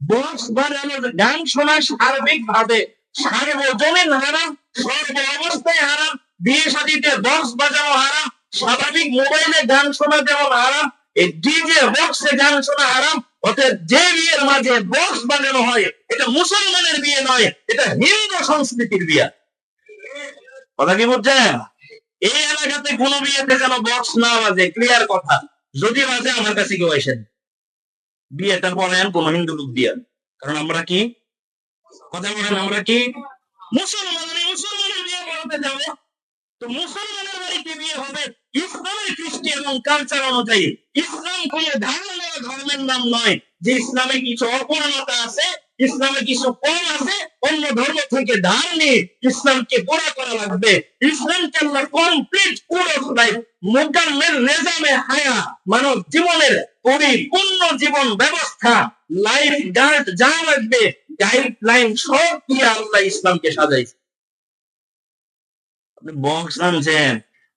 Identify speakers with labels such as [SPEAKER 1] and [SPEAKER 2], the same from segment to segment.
[SPEAKER 1] Box বাজানোর গান শোনা সার্বিক ভাবে সার্বজনীন হারাম, সর্ব অবস্থায় হারাম। বিয়ে শাদীতে বক্স বাজানো হারাম, স্বাভাবিক মোবাইলে গান শোনা যেমন হারাম, এই ডিজে বক্সে গান শোনা হারাম। অতএব যে বিয়ের মাঝে বক্স বাজানো হয় এটা মুসলমানের বিয়ে নয়, এটা হিন্দু সংস্কৃতির বিয়ে। কথা কি বুঝছেন? এই এলাকাতে কোন বিয়েতে যেন বক্স না বাজে, ক্লিয়ার কথা। যদি বাজে আমার কাছে কেউ আসেন, বিয়েটা করেন কোন হিন্দু লোক দিয়ে। কারণ আমরা কি কথা বলেন, আমরা কি মুসলমানের বিয়ে করাতে যাবো, তো মুসলমানের বাড়িতে বিয়ে হবে ইসলামের কৃষ্টি এবং কালচার অনুযায়ী। ইসলাম কোন ধর্মের নাম নয় যে ইসলামে কিছু অপূর্ণতা আছে, ইসলামে কিছু কম আছে, অন্য ধর্ম থেকে ধার নিয়ে ইসলামকে পুরা করা লাগবে। ইসলামকে আল্লাহ কমপ্লিট পুরো মোকাম্মেল নিজামে হায়া, মানব জীবনের পরিপূর্ণ জীবন ব্যবস্থা, লাইফ গার্ড যা লাগবে, গাইডলাইন সব দিয়ে আল্লাহ ইসলামকে সাজাইছে। বক্স আনছেন,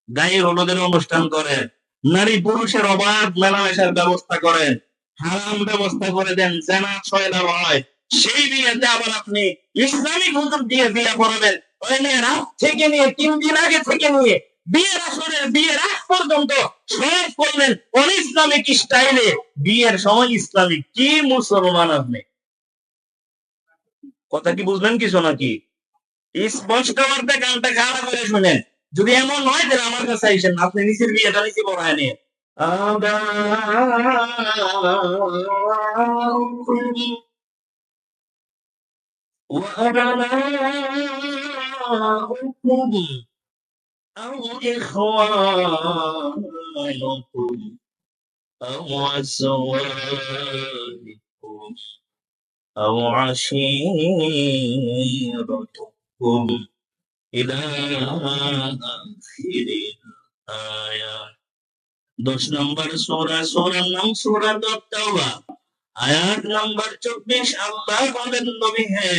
[SPEAKER 1] গায়ে হলুদের অনুষ্ঠান করেন, নারী পুরুষের অবাধ মেলামেশার ব্যবস্থা করেন, হারাম ব্যবস্থা করে দেন, জেনা ছয়লা হয়, সেই বিয়েতে আবার আপনি ইসলামিক হুজুর দিয়ে বিয়ে করাবেন। রাত থেকে নিয়ে 3 দিন আগে থেকে নিয়ে বিয়ের আসরের বিয়ের আগ পর্যন্ত সব করলেন অন ইসলামিক স্টাইলে। বিয়ের সময় ইসলামিক কি মুসলমান আপনি? কথা কি বুঝলেন কিছু নাকি? স্পষ্ট করতে গানটা খারাপ করে শুনেন। যদি এমন নয় তাহলে আমার কাছে আইসেন, আপনি নিজের বিয়েটা নিজে পড়ায় নিয়ে। وأبناؤكم أو إخوانكم أو أزواجكم أو عشيرتكم إلى آخر الآية। 10 নম্বর সূরা, সূরার নাম সূরাতুত তাওবা, আয়াত নম্বর 24। আল্লাহ বলেন, নবী হে,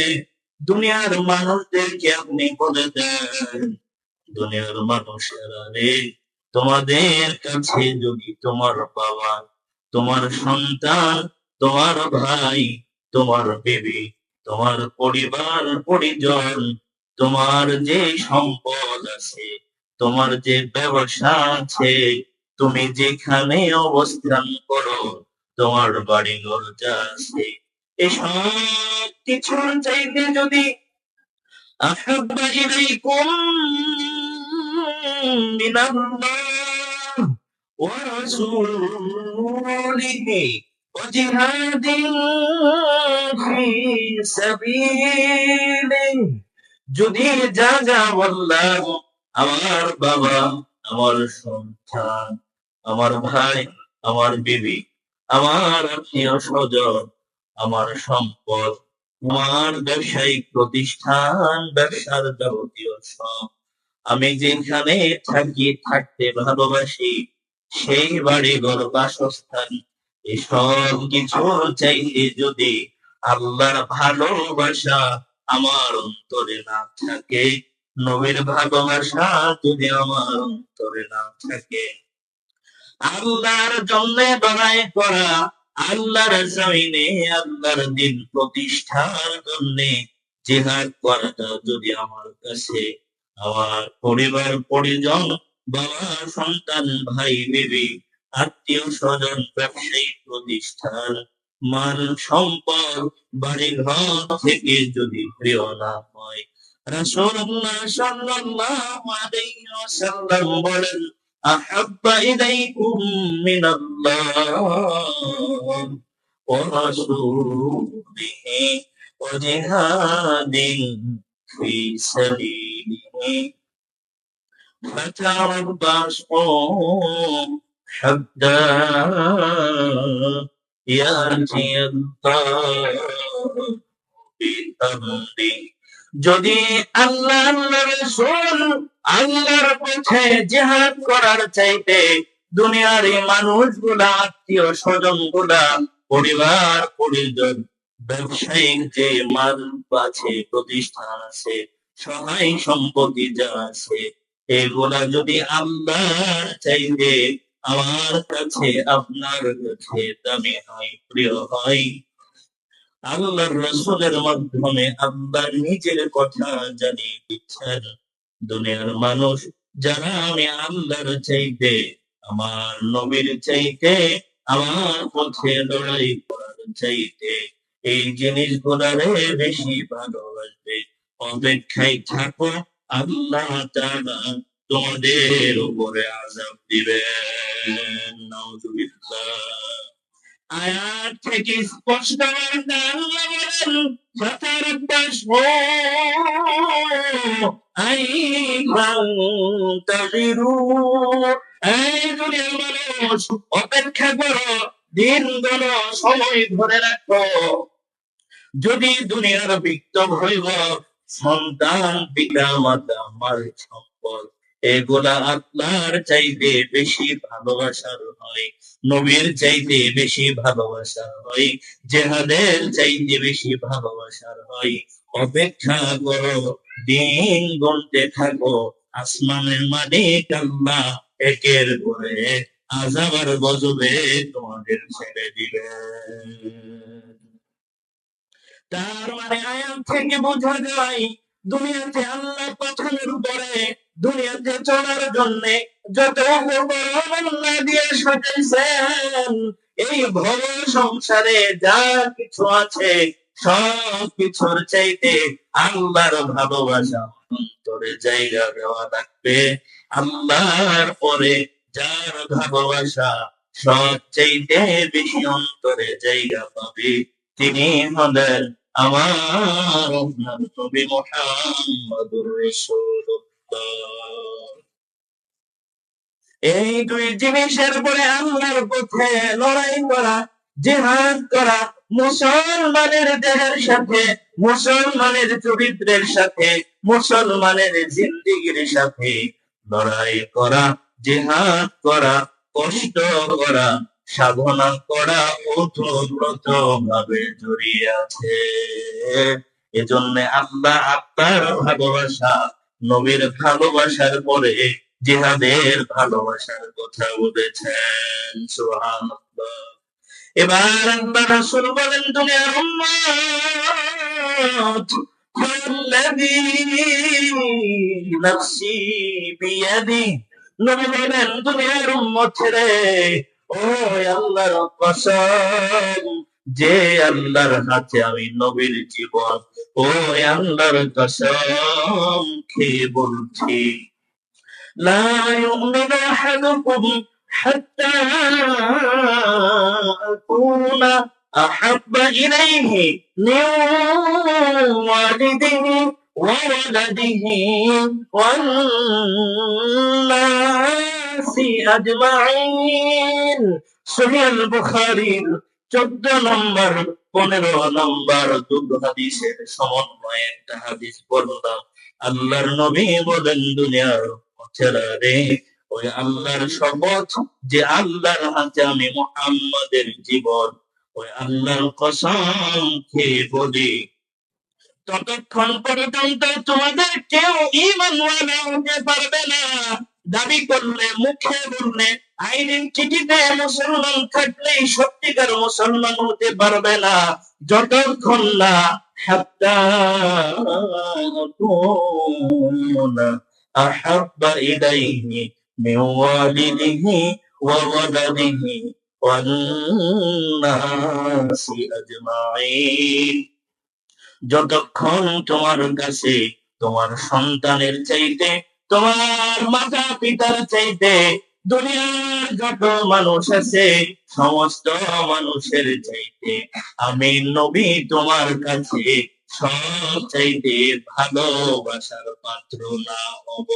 [SPEAKER 1] দুনিয়ার মানুষদেরকে আপনি বলে দেন, দুনিয়ার মানুষেরা রে, তোমাদের কাছে যদি তোমার বাবা, তোমার সন্তান, তোমার ভাই, তোমার বিবি, তোমার পরিবার পরিজন, তোমার যে সম্পদ আছে, তোমার যে ব্যবসা আছে, তুমি যেখানে অবস্থান করো, তোমার বাড়ি ঘর যা আছে, এসব কিছুর চাইতে যদি আহাব্বা ইলাইকুম মিনাল্লাহ ওয়া রাসূলিহি ওয়া জিহাদিন ফি সাবিলিহি, যদি যা যা বললাম, আমার বাবা, আমার সন্তান, আমার ভাই, আমার বিবি, আমার আত্মীয় স্বজন, আমার সম্পদ, আমার ব্যবসায়িক প্রতিষ্ঠান, ব্যবসার যাবতীয় সব, আমি যেখানে থাকি, থাকতে ভালোবাসি, সেই বাড়ি ঘর বাসস্থান, এসব কিছু চাইতে যদি আল্লাহর ভালোবাসা আমার অন্তরে না থাকে, নবীর ভালোবাসা যদি আমার অন্তরে না থাকে, আল্লাহর জন্য লড়াই করা, আল্লাহর জমিনে আল্লাহর দিন প্রতিষ্ঠার জন্য জিহাদ করাটা যদি আমার কাছে, আমার পরিবার পরিজন, বাবা, সন্তান, ভাই, বিবি, আত্মীয় স্বজন, ব্যবসায়িক প্রতিষ্ঠান, মান সম্পদ, বাড়ি ঘর থেকে যদি প্রিয় না হয়, রাসূলুল্লাহ সাল্লাল্লাহু আলাইহি ওয়াসাল্লাম বলেন, আহাব্বা ইলাইকুম মিনাল্লাহ ওয়া রাসূলিহি ওয়া জিহাদিন ফি সাবিলিহি ফাতারাব্বাসু হাত্তা ইয়াতিয়াল্লাহু বিআমরিহি। যদি আল্লাহ, আল্লাহর রাসূল, আল্লাহর পথে জিহাদ করার চাইতে দুনিয়ার এই মানুষগুলা, আত্মীয় স্বজন গুলা, পরিবার পরিজন, ব্যবসায়িক যে মাল আছে, প্রতিষ্ঠান আছে, সহায় সম্পত্তি যা আছে, এগুলা যদি আল্লাহর চাইতে আমার কাছে, আপনার কাছে দামি হয়, প্রিয় হয়, আল্লাহর রাসূলের মাধ্যমে আল্লাহ নিজের কথা জানিয়ে দিচ্ছেন, দুনিয়ার মানুষ যারা আমি আল্লাহর চাইতে, আমার নবীর চাইতে, আমার পথে লড়াই করার চাইতে এই জিনিসগুলারে বেশি ভালোবাসবে, অপেক্ষায় থাকো, আল্লাহ তাআলা তোমাদের উপরে আযাব দিবেন। নাউযুবিল্লাহ। আয়াত থেকে স্পষ্ট বার্তা আল্লাহ বলেন, ফাতারাব্বাসু আইয়ান্তাযিরু, এই দুনিয়ার মানুষ অপেক্ষা করো, দিন গুলো সময় ধরে রাখো। যদি দুনিয়ার বিক্তব হইব, সন্তান, পিতা মাতা, মাল সম্পদ, এগুলা আল্লাহর চাইতে বেশি ভালোবাসার হয়, নবীর চাইতে বেশি ভালোবাসার হয়, জেহাদের চাইতে বেশি ভালোবাসার হয়। অপেক্ষা করো, দিন গুনতে থাকো, আসমানের মালিক আল্লাহ একের পরে এক আযাব আর গজবে তোমাদের ছেড়ে দিবেন। তার মানে আয়াত থেকে বোঝা যায়, দুনিয়াতে আল্লাহ পাঠানোর উপরে, দুনিয়াতে চলার জন্য যত আল্লাহ দিয়ে সাজাইছেন, এই ভব সংসারে যা কিছু আছে সব কিছুর চাইতে আল্লাহর ভালোবাসা অন্তরে জায়গা দেওয়া লাগবে। আল্লাহর পরে যার ভালোবাসা সব চাইতে বেশি অন্তরে জায়গা পাবে, তিনি হলেন আমার আপনার নবী মুহাম্মদুর রাসূলুল্লাহ। এই দুই জিনিসের পরে আল্লাহর পথে লড়াই করা, জিহাদ করা, মুসলমানের দেহের সাথে, মুসলমানের চরিত্রের সাথে, মুসলমানের জিন্দেগির সাথে লড়াই করা, জিহাদ করা, কষ্ট করা, সাধনা করা ওতপ্রোত ভাবে জড়িয়ে আছে। এজন্য আল্লাহ আপনার ভালোবাসা, নবীর ভালোবাসার পরে জিহাদের ভালোবাসার কথা বলেছেন। সুবহানাল্লাহ। এবার আল্লাহ রাসূল বলেন, দুনিয়ার উম্মত, আল্লাযী নাফসি বিয়াদি, নবী বলেন, দুনিয়ার উম্মত রে, ও আল্লাহর কসম, যে আল্লাহর হাতে আমি নবীর জীবন, ও আল্লাহর কসম খেয়ে বলছি, لا يؤمن أحدكم حتى أكون أحب إليه من والده وولده والناس أجمعين। সহিহ বুখারীর 14 নম্বর 15 নম্বর দুটো হাদিসের সমন্বয়ে একটা হাদিস বললাম। আল্লাহর নবী বলেন, দুনিয়ার রে, ওই আল্লাহর শপথ, যে আল্লাহর হাতে আমি মুহাম্মাদের জীবন, ওই আল্লাহর কসম খেয়ে বলি, ততক্ষণ পর্যন্ত তোমাদের কেউ ঈমানওয়ালা হতে পারবে না। দাবি করলে, মুখে বললে, আইডেন্টিটিতে মুসলমান থাকলেই সত্যিকার মুসলমান হতে পারবে না, যতক্ষণ না হাত্তা আকুনা আহাব্বা ইলাইহি মিন ওয়ালিদিহি ওয়া ওয়ালাদিহি ওয়ান নাসি আজমাইন। যতক্ষণ তোমার কাছে তোমার সন্তানের চাইতে, তোমার মাতা পিতার চাইতে, দুনিয়ার যত মানুষ আছে সমস্ত মানুষের চাইতে আমি নবী তোমার কাছে সব চাইতে ভালোবাসার পাত্র না হব।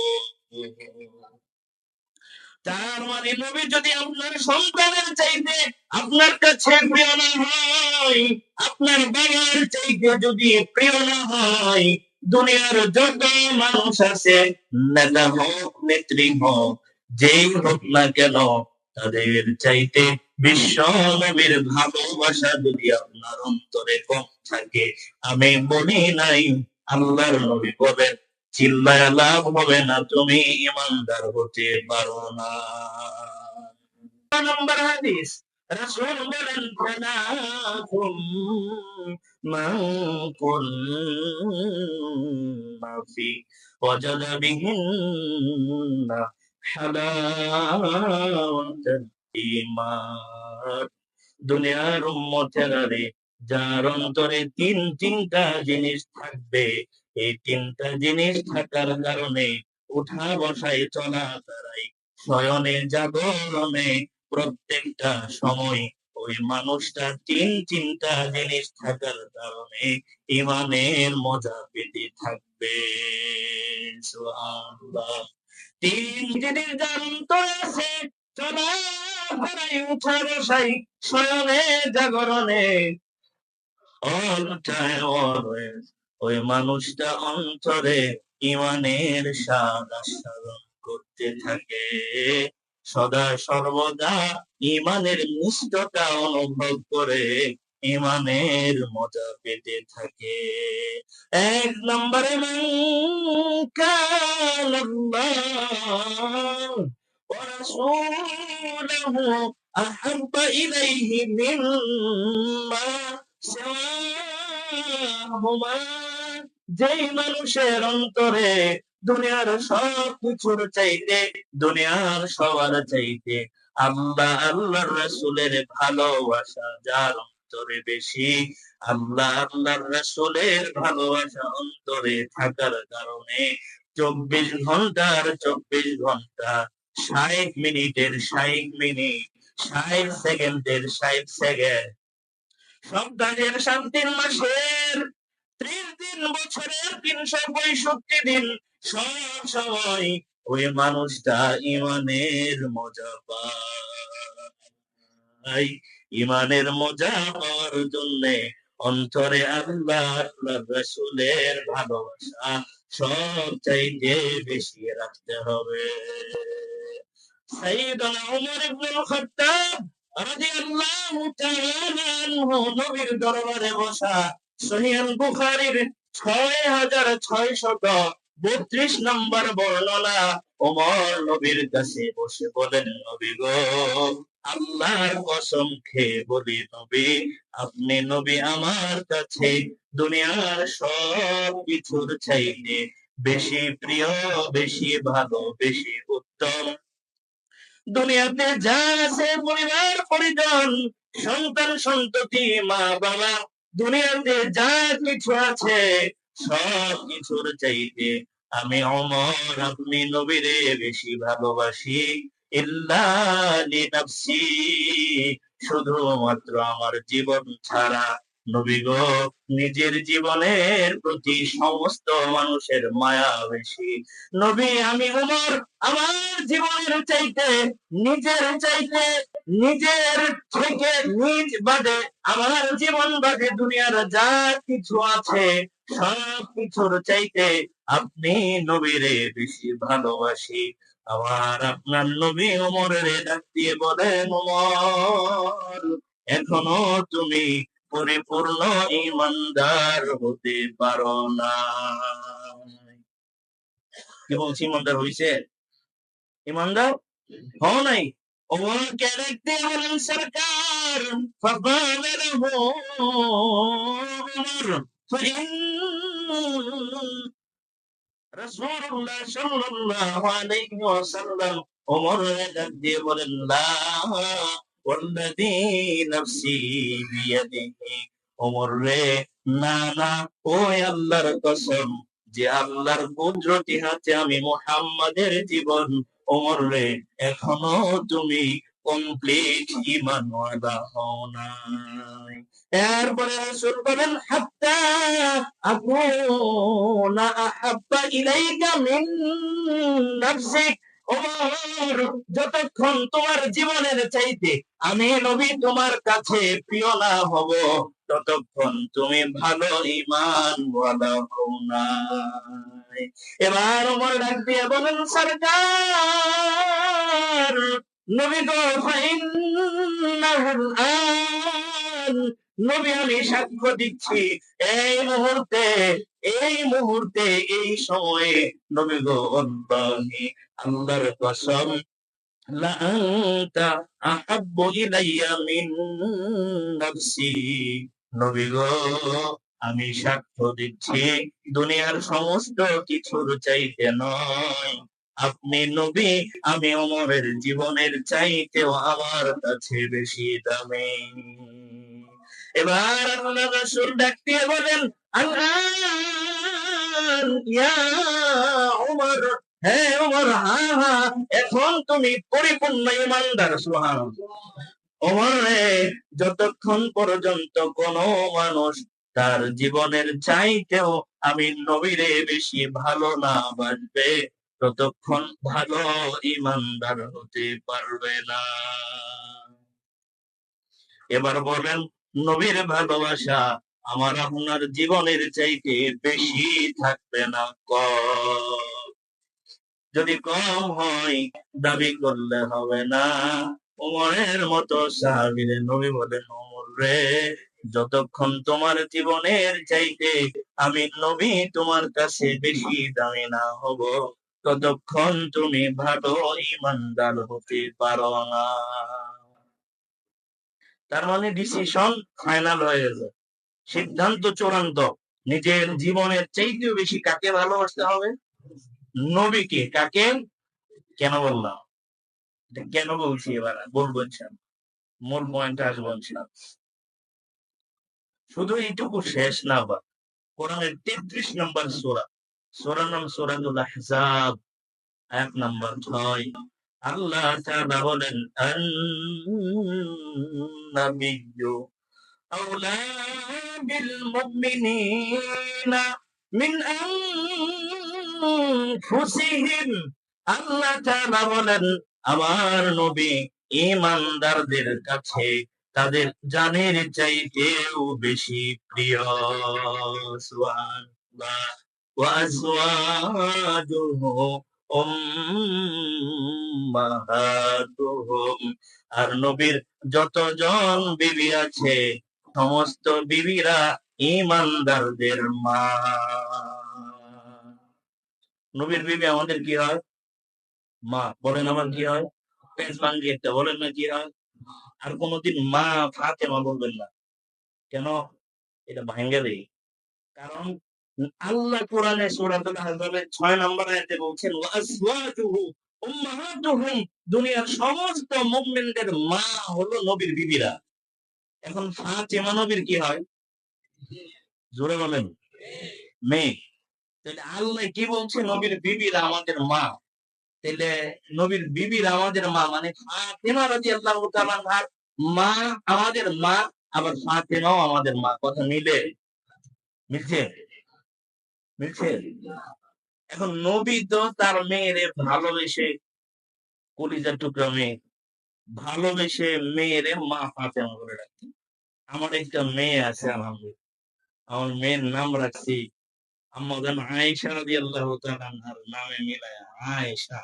[SPEAKER 1] তার মানে নবী যদি আপনার সন্তানের চাইতে আপনার কাছে প্রিয় না হয়, আপনার বাবার চাইতে যদি প্রিয় না হয়, দুনিয়ার যত মানুষ আছে, নেতা হোক, নেত্রী হোক, যেই হোক না কেন, তাদের চাইতে বিশ্ব নবীর ভালোবাসা যদি আপনার অন্তরে কম থাকে, আমি বলি নাই, আল্লাহর নবী বলেন, চিল্লায় লাভ হবে না, তুমি ইমানদার হতে পারো না। নম্বর হাদিস, রাসূল বলেন ফালাকুম মান কুন্না ফি ওয়াজাদা বিহিন্না হালাওয়াতাল ঈমান। দুনিয়ার উম্মতেরা রে, যার অন্তরে তিনটা জিনিস থাকবে, এই তিনটা জিনিস থাকার কারণে উঠা বসায় চলা ফেরাই শয়নে জাগরণে প্রত্যেকটা সময় ওই মানুষটা তিনটা জিনিস থাকার কারণে ইমানের মজা পেতে থাকবে। সুবহানাল্লাহ। তিন জিনিস যার অন্তরে আছে, চলা ফেরাই উঠা বসাই শয়নে জাগরণে all time always ওই মানুষটা অন্তরে ইমানের স্বাদ আস্বাদন করতে থাকে, সদা সর্বদা ইমানের মিষ্টতা অনুভব করে ইমানের মজা পেতে থাকে। এক নম্বরে মান কানাল্লাহ ওয়া রাসূলুহু আহাব্বা ইলাইহি মিম্মা সিওয়াহুমা। যেই মানুষের অন্তরে দুনিয়ার সব কিছুর চাইতে, দুনিয়ার সবার চাইতে আল্লাহর রাসূলের ভালোবাসা যার অন্তরে বেশি, আল্লাহর রাসূলের ভালোবাসা অন্তরে থাকার কারণে 24 ঘন্টার 24 ঘন্টা, 60 মিনিটের 60 মিনিট, 60 সেকেন্ডের 60 সেকেন্ড, সপ্তাহের 7 দিন, মাসের 30 দিন, বছরের 365 দিন, সব সময় ওই মানুষটা ইমানের মজা পায়। ইমানের মজা পাওয়ার জন্য অন্তরে আল্লাহর রাসূলের ভালোবাসা সব চাইতে বেশি রাখতে হবে। সাইয়েদনা ওমর ইবনুল খাত্তাব রাদিয়াল্লাহু তাআলা আনহু নবীর দরবারে বসা, সহিহ বুখারীর 6632 নম্বর বর্ণনা। ওমর নবীর কাছে বসে বলেন, নবী গো, আল্লাহর কসম খেয়ে বলি নবী, আপনি নবী আমার কাছে দুনিয়ার সব কিছুর চাইতে বেশি প্রিয়, বেশি ভালো, বেশি উত্তম। দুনিয়াতে যা আছে, পরিবার পরিজন, সন্তান সন্ততি, মা বাবা, দুনিয়াতে যা কিছু আছে সব কিছুর চাইতে আমি ওমর, আপনি নবীরে বেশি ভালোবাসি। ইল্লা লিনাফসি, শুধুমাত্র আমার জীবন ছাড়া। নবী গো, নিজের জীবনের প্রতি সমস্ত মানুষের মায়া বেশি। নবী, আমি ওমর আমার জীবনের চাইতে, নিজের চাইতে, নিজের থেকে নিজ বাদে, আমার জীবন বাদে দুনিয়ার যা কিছু আছে সব কিছুর চাইতে আপনি নবীরে বেশি ভালোবাসি। আবার আপনার নবী ওমরের ডাক দিয়ে বলেন, ওমর, এখনো তুমি পরিপূর্ণ ইমানদার হতে পারো না। কি বলছি, ইমানদার হইছে? ইমানদার হও নাই। ওমরকে ডাক দিয়ে বলেন, সরকার, فقال له عمر فإن রাসূলুল্লাহ সাল্লাল্লাহু আলাইহি ওয়াসাল্লাম ওমরের ডাক দিয়ে বলেন, লা ওয়াল্লাযী নাফসি বিয়াদিহি। ওমর রে, না না, ওই আল্লাহর কসম, যে আল্লাহর কুদরতি হাতে আমি মুহাম্মাদের জীবন, ওমর রে, এখনো তুমি কমপ্লিট ঈমানওয়ালা হও নাই। এরপরে রাসূল বলেন, হাত্তা আকুনা আহাব্বা ইলাইকা মিন নাফসিক। ওমর, যতক্ষণ তোমার জীবনের চাইতে আমি নবী তোমার কাছে প্রিয় না হব, ততক্ষণ তুমি ভালো ঈমানওয়ালা হও নাই। এবার ওমর ডাক দিয়ে বলেন, সরকার, নবী গো, ফাইন্নাহুল আন, নবী আমি সাক্ষ্য দিচ্ছি, এই মুহূর্তে, এই মুহূর্তে, এই সময়ে, নবী গো, আল্লাহি, আল্লাহর কসম, লা আনতা আহাব্বু ইলাইয়া মিন নাফসি। নবী গো, আমি সাক্ষ্য দিচ্ছি দুনিয়ার সমস্ত কিছুর চাইতে নয়, আপনি নবী, আমি ওমরের জীবনের চাইতেও আমার কাছে বেশি দামি। এবার আল্লাহ রাসূল ডাক দিয়ে বলেন, আল্লাহ ইয়া ওমর, হে ওমর, হা হা, এখন তুমি পরিপূর্ণ ইমানদার। সুবহানাল্লাহ। ওমর রে, যতক্ষণ পর্যন্ত কোন মানুষ তার জীবনের চাইতেও আমি নবীরে বেশি ভালো না বাসবে, ততক্ষণ ভালো ইমানদার হতে পারবে না। এবার বলেন, নবীর ভালোবাসা আমার আপনার জীবনের চাইতে বেশি থাকবে না কম? যদি কম হয় দাবি করলে হবে না। ওমরের মতো সাহাবীরে নবী বলেন, ওমর রে, যতক্ষণ তোমার জীবনের চাইতে আমি নবী তোমার কাছে বেশি দামি না হব, ততক্ষণ তুমি ভালো ইমানদার হতে পারো না। তার মানে ডিসিশন ফাইনাল হয়ে গেছে, সিদ্ধান্ত চূড়ান্ত। নিজের জীবনের চাইতেও বেশি কাকে ভালোবাসতে হবে? নবীকে। কাকে? কেন বললাম? কেন বলছি এবার বলবো ইনশাআল্লাহ, মূল পয়েন্টে আসবো ইনশাআল্লাহ। শুধু এইটুকু শেষ না, আবার কোরআনের 33 নম্বর সূরা, সূরার নাম সূরাতুল আহজাব, আয়াত নাম্বার 6। আল্লাহ তাআলা বলেন, আন-নাবিয়্যু আওলা বিল মুমিনিনা মিন আনফুসিহিম। আল্লাহ তাআলা বলেন, আমার নবী ঈমানদারদের কাছে তাদের জানের চাইতেও বেশি প্রিয়। সুবহানাল্লাহ। ওয়া আজওয়াজুহু উম্মাহাতুহুম। আর নবীর যতজন বিবি আছে, সমস্ত বিবিরা ঈমানদারদের মা। নবীর বিবি আমাদের কি হয়? মা। বলেন আমার কি হয়? পেজ ভাঙ্গি একটা বলেন না কি হয়? আর কোনদিন মা ফাতেমা বলবেন না। কেন? এটা ভাঙ্গে দেই। কারণ আল্লাহ কোরআনে সূরাতুল আহজাবের 6 নম্বর আয়াতে বলছেন, ওয়া আজওয়াজুহু উম্মাহাতুহুম, দুনিয়ার সমস্ত মুমিনদের মা হলো নবীর বিবিরা। এখন ফাতেমা নবীর কি হয়? জোরে বলেন। মেয়ে। তাহলে আল্লাহ কি বলছে? নবীর বিবিরা আমাদের মা। তাহলে নবীর বিবিরা আমাদের মা মানে ফাতেমা রাদিয়াল্লাহু তাআলা আনহার মা আমাদের মা, আবার ফাতেমাও আমাদের মা। কথা মিলে? মিলছে? মিলছে? এখন নবী তো তার মেয়েরে ভালোবেসে, কলিজার টুকরা মেয়ে, ভালোবেসে মেয়েরে মা ফাতেমা বলে ডাকতেন। আমার একটা মেয়ে আছে আলহামদুলিল্লাহ, আমার মেয়ের নাম রাখছি আম্মা জান আয়েশা রাদিয়াল্লাহু তাআলা আনহার নামে মিলায়া আয়েশা।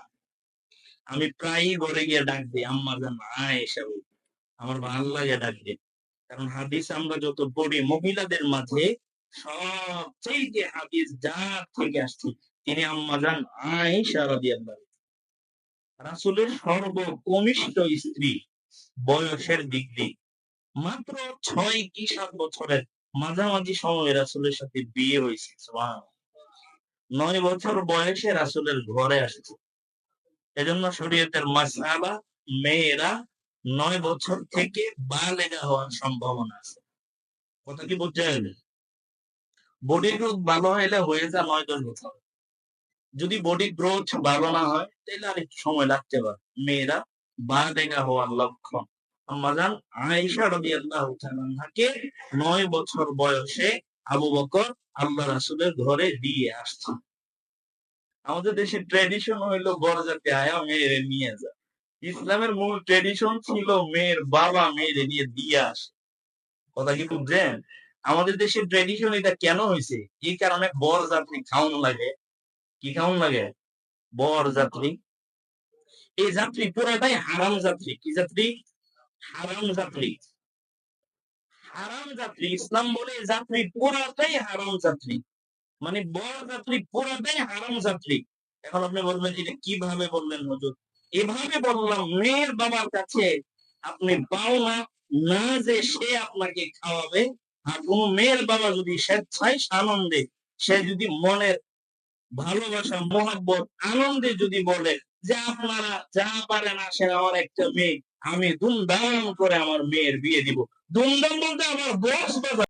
[SPEAKER 1] আমি প্রায়ই ঘরে গিয়ে ডাক দিই আম্মা জান আয়েশা বলে। আমার ভালো লাগে ডাক দিই। কারণ হাদিস আমরা যত পড়ি মহিলাদের মাঝে সবচেয়ে হাদিস যার থেকে আসছে তিনি আম্মা জান আয়েশা রাদিয়াল্লাহু। রাসূলের সর্বকনিষ্ঠ স্ত্রী, বয়সের দিক দিয়ে মাত্র 6 কি 7 বছরের মাঝামাঝি সময়ে রাসূলের সাথে বিয়ে হয়েছে। সুবহানাল্লাহ। 9 বছর বয়সে রাসূলের ঘরে আসছে। এজন্য শরীয়তের মাসআলা, মেয়েরা 9 বছর থেকে বালেগা হওয়ার সম্ভাবনা আছে। কথা কি বুঝতে গেলে? বডি গ্রোথ ভালো হলে হয়ে যায় 9-10 বছর। যদি বডি গ্রোথ ভালো না হয় তাহলে আর একটু সময় লাগতে পারে। মেয়েরা বালেগা হওয়ার লক্ষণ। আম্মা জান আয়েশা রাদিয়াল্লাহু তাআলা আনহাকে 9 বছর বয়সে আবু বকর আল্লাহ রাসূলের ঘরে দিয়ে আসছে। আমাদের দেশে ট্র্যাডিশন হইলো বরযাত্রী আয়া মেয়েরে নিয়ে যায়। ইসলামের মূল ট্র্যাডিশন ছিল মেয়ের বাবা মেয়েরে নিয়ে দিয়ে আসে। কথা কি বুঝছেন? আমাদের দেশের ট্র্যাডিশন এটা কেন হয়েছে? এই কারণে বরযাত্রী খাওয়ানো লাগে। কি খাওয়ানো লাগে? বরযাত্রী। এই যাত্রী পুরাটাই হারাম যাত্রী। কি যাত্রী? হারাম যাত্রী। হারাম যাত্রী। ইসলাম বলে এই যাত্রী পুরাটাই হারাম যাত্রী। মানে বরযাত্রী পুরাটাই হারাম যাত্রী। এখন আপনি বলবেন এটা কিভাবে বললেন হুজুর? এভাবে বললাম মেয়ের বাবার কাছে আপনি পাও না, না যে সে আপনাকে খাওয়াবে। আর কোন মেয়ের বাবা যদি স্বেচ্ছায় আনন্দে সে যদি মনের ভালোবাসা মহব্বত আনন্দে যদি বলে যে আপনারা যা পারেন আসেন আমার একটা মেয়ে, আমি ধুমধাম করে আমার মেয়ের বিয়ে দিব। ধুমধাম বলতে আমার বক্স বাজাবো।